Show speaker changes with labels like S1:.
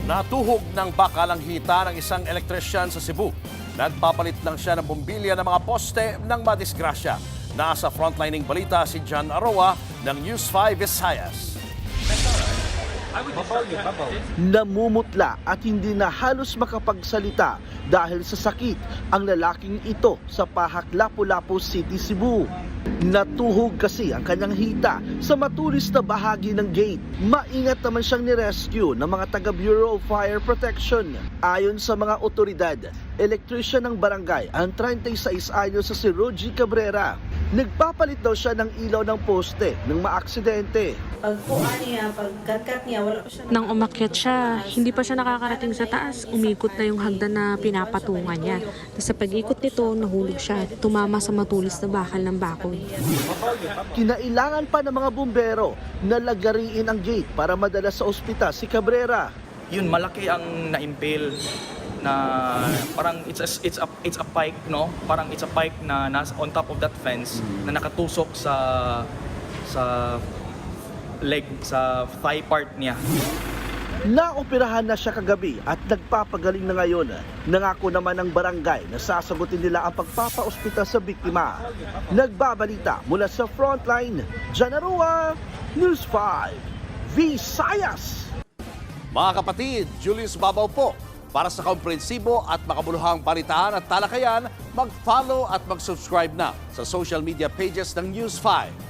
S1: Natuhog ng bakalang hita ng isang elektrisyan sa Cebu. Nagpapalit lang siya ng bumbilya ng mga poste ng madisgrasya. Nasa frontlining balita si John Aroa ng News 5 Visayas.
S2: Namumutla at hindi na halos makapagsalita dahil sa sakit ang lalaking ito sa Pahak, Lapu-Lapu City, Cebu. Natuhog kasi ang kanyang hita sa matulis na bahagi ng gate. Maingat naman siyang nirescue ng mga taga Bureau of Fire Protection. Ayon sa mga otoridad, elektrisyan ng barangay ang 36 anyos sa si Rogie Cabrera. Nagpapalit daw siya ng ilaw ng poste nang maaksidente.
S3: Pagkuhan niya, pagkat niya, wala pa siya.
S4: Nang umakyat siya, hindi pa siya nakakarating sa taas. Umikot na yung hagdan na pinapatungan niya. Sa pag-ikot nito, nahulog siya. Tumama sa matulis na bakal ng bakod.
S2: Kinailangan pa ng mga bumbero na lagariin ang gate para madala sa ospital si Cabrera.
S5: Yun, malaki ang na-impale na parang it's a pike, no? Parang it's a pike na nasa on top of that fence na nakatusok sa leg, sa thigh part niya.
S2: Naoperahan na siya kagabi at nagpapagaling na ngayon. Nangako naman ng barangay na sasagutin nila ang pagpapaospital sa biktima. Nagbabalita mula sa frontline, Janarua, News 5, Visayas.
S1: Mga kapatid, Julius Babaw po. Para sa komprehensibo at makabuluhang balitaan at talakayan, mag-follow at mag-subscribe na sa social media pages ng News 5.